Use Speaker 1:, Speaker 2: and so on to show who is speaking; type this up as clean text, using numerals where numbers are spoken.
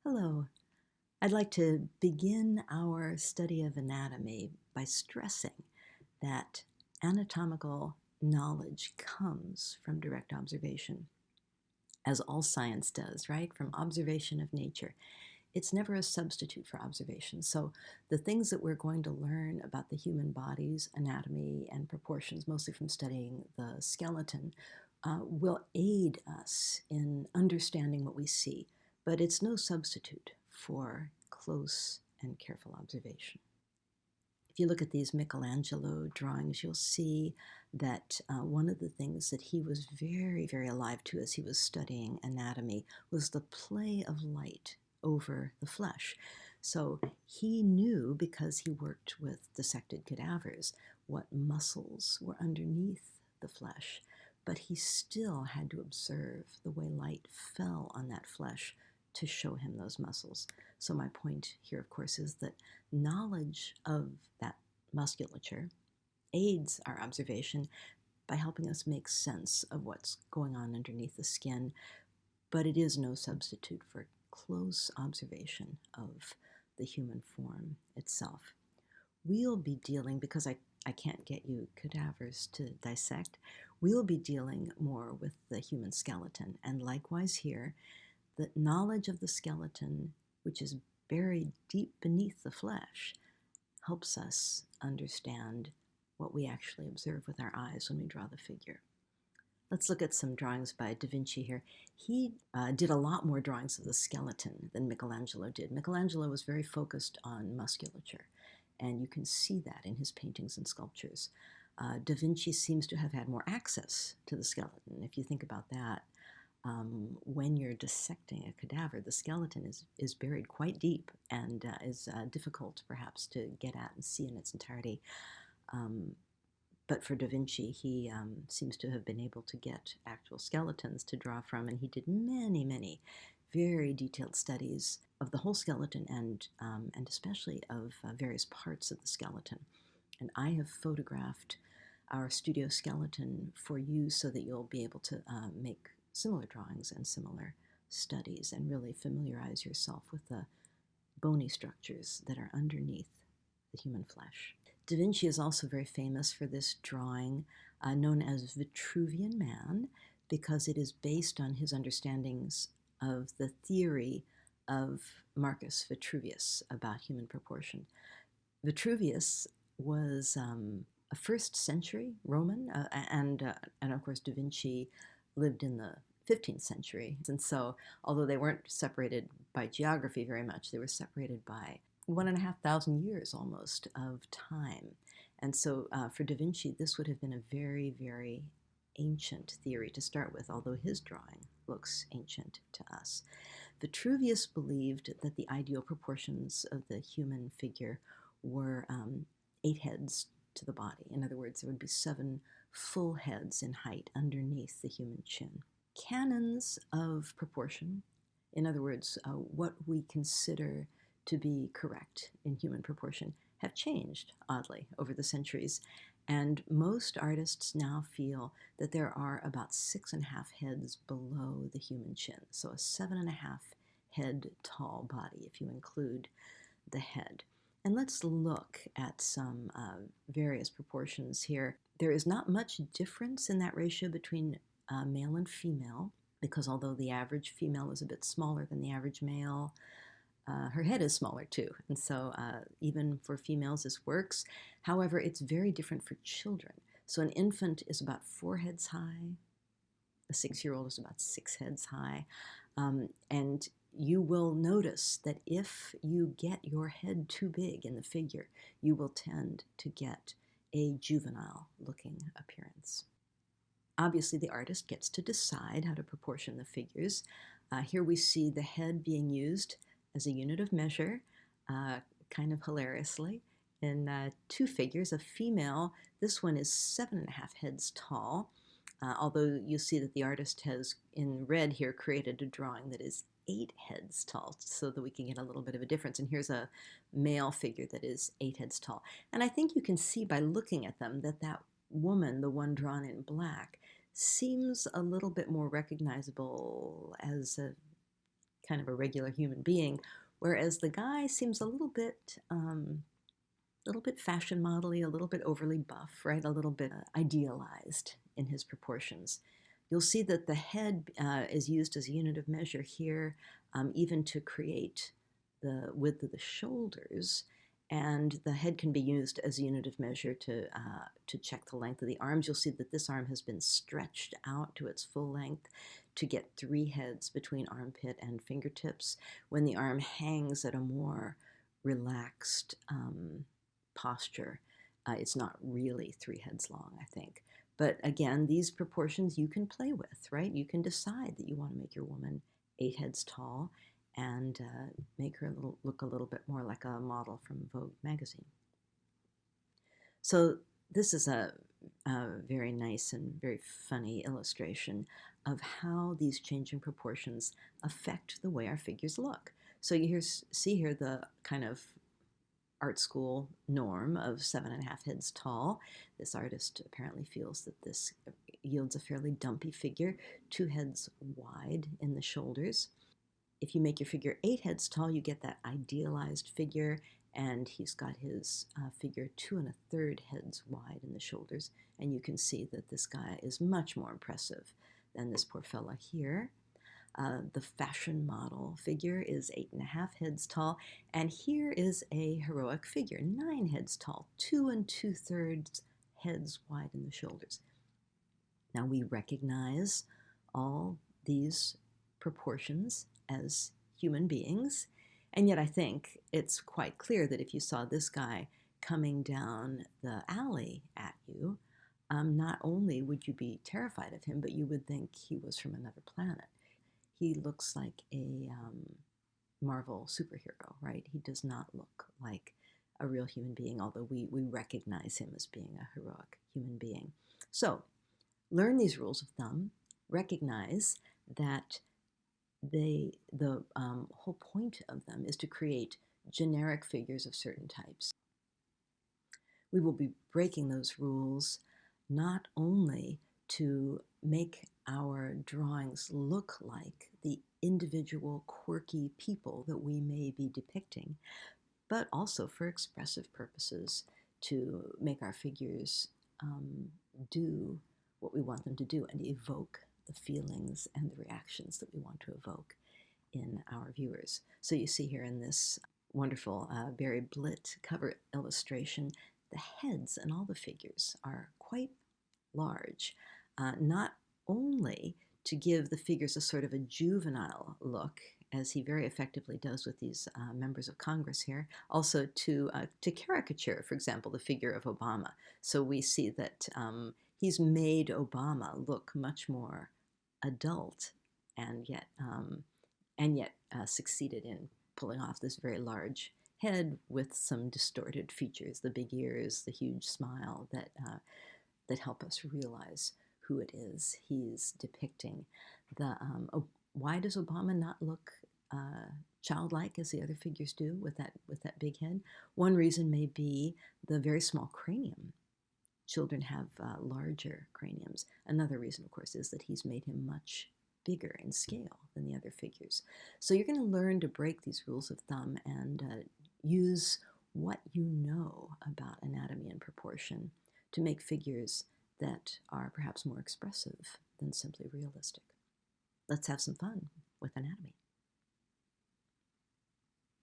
Speaker 1: Hello. I'd like to begin our study of anatomy by stressing that anatomical knowledge comes from direct observation, as all science does, right? From observation of nature. It's never a substitute for observation. So the things that we're going to learn about the human body's anatomy and proportions, mostly from studying the skeleton, will aid us in understanding what we see, but it's no substitute for close and careful observation. If you look at these Michelangelo drawings, you'll see that one of the things that he was very, very alive to as he was studying anatomy was the play of light over the flesh. So he knew, because he worked with dissected cadavers, what muscles were underneath the flesh, but he still had to observe the way light fell on that flesh to show him those muscles. So my point here, of course, is that knowledge of that musculature aids our observation by helping us make sense of what's going on underneath the skin, but it is no substitute for close observation of the human form itself. We'll be dealing, because I can't get you cadavers to dissect, we'll be dealing more with the human skeleton. And likewise here, the knowledge of the skeleton, which is buried deep beneath the flesh, helps us understand what we actually observe with our eyes when we draw the figure. Let's look at some drawings by Da Vinci here. He did a lot more drawings of the skeleton than Michelangelo did. Michelangelo was very focused on musculature, and you can see that in his paintings and sculptures. Da Vinci seems to have had more access to the skeleton. If you think about that, when you're dissecting a cadaver, the skeleton is buried quite deep and is difficult perhaps to get at and see in its entirety. But for Da Vinci, he seems to have been able to get actual skeletons to draw from, and he did many, many very detailed studies of the whole skeleton and especially of various parts of the skeleton. And I have photographed our studio skeleton for you so that you'll be able to make similar drawings and similar studies and really familiarize yourself with the bony structures that are underneath the human flesh. Da Vinci is also very famous for this drawing known as Vitruvian Man, because it is based on his understandings of the theory of Marcus Vitruvius about human proportion. Vitruvius was a first century Roman, and of course Da Vinci lived in the 15th century. And so, although they weren't separated by geography very much, they were separated by 1,500 years almost of time. And so for Da Vinci, this would have been a very, very ancient theory to start with, although his drawing looks ancient to us. Vitruvius believed that the ideal proportions of the human figure were 8 heads to the body. In other words, there would be 7 full heads in height underneath the human chin. Canons of proportion, in other words, what we consider to be correct in human proportion, have changed, oddly, over the centuries. And most artists now feel that there are about 6.5 heads below the human chin. So a 7.5 head tall body, if you include the head. And let's look at some various proportions here. There is not much difference in that ratio between male and female, because although the average female is a bit smaller than the average male, her head is smaller too. And so even for females, this works. However, it's very different for children. So an infant is about 4 heads high. A 6-year-old is about 6 heads high. And you will notice that if you get your head too big in the figure, you will tend to get a juvenile looking appearance. Obviously, the artist gets to decide how to proportion the figures. Here we see the head being used as a unit of measure, kind of hilariously, in 2 figures. A female, this one is 7.5 heads tall, although you see that the artist has, in red here, created a drawing that is 8 heads tall, so that we can get a little bit of a difference. And here's a male figure that is 8 heads tall. And I think you can see by looking at them that that woman, the one drawn in black, seems a little bit more recognizable as a kind of a regular human being, whereas the guy seems a little bit fashion model-y, a little bit overly buff, right? A little bit idealized in his proportions. You'll see that the head is used as a unit of measure here, even to create the width of the shoulders. And the head can be used as a unit of measure to check the length of the arms. You'll see that this arm has been stretched out to its full length to get 3 heads between armpit and fingertips. When the arm hangs at a more relaxed posture, it's not really 3 heads long, I think. But again, these proportions you can play with, right? You can decide that you want to make your woman 8 heads tall and make her look a little bit more like a model from Vogue magazine. So this is a very nice and very funny illustration of how these changing proportions affect the way our figures look. So you see here the kind of art school norm of 7.5 heads tall. This artist apparently feels that this yields a fairly dumpy figure, 2 heads wide in the shoulders. If you make your figure 8 heads tall, you get that idealized figure, and he's got his figure 2 1/3 heads wide in the shoulders, and you can see that this guy is much more impressive than this poor fella here. The fashion model figure is 8.5 heads tall, and here is a heroic figure, 9 heads tall, 2 2/3 heads wide in the shoulders. Now we recognize all these proportions as human beings, and yet I think it's quite clear that if you saw this guy coming down the alley at you, not only would you be terrified of him, but you would think he was from another planet. He looks like a Marvel superhero, right? He does not look like a real human being, although we recognize him as being a heroic human being. So learn these rules of thumb, recognize that the whole point of them is to create generic figures of certain types. We will be breaking those rules not only to make our drawings look like the individual quirky people that we may be depicting, but also for expressive purposes to make our figures do what we want them to do and evoke the feelings and the reactions that we want to evoke in our viewers. So you see here in this wonderful Barry Blitt cover illustration, the heads and all the figures are quite large, not only to give the figures a sort of a juvenile look, as he very effectively does with these members of Congress here, also to caricature, for example, the figure of Obama. So we see that he's made Obama look much more adult, and yet succeeded in pulling off this very large head with some distorted features, the big ears, the huge smile that help us realize who it is he's depicting. Why does Obama not look childlike as the other figures do with that big head? One reason may be the very small cranium. Children have larger craniums. Another reason, of course, is that he's made him much bigger in scale than the other figures. So you're going to learn to break these rules of thumb and use what you know about anatomy and proportion to make figures that are perhaps more expressive than simply realistic. Let's have some fun with anatomy.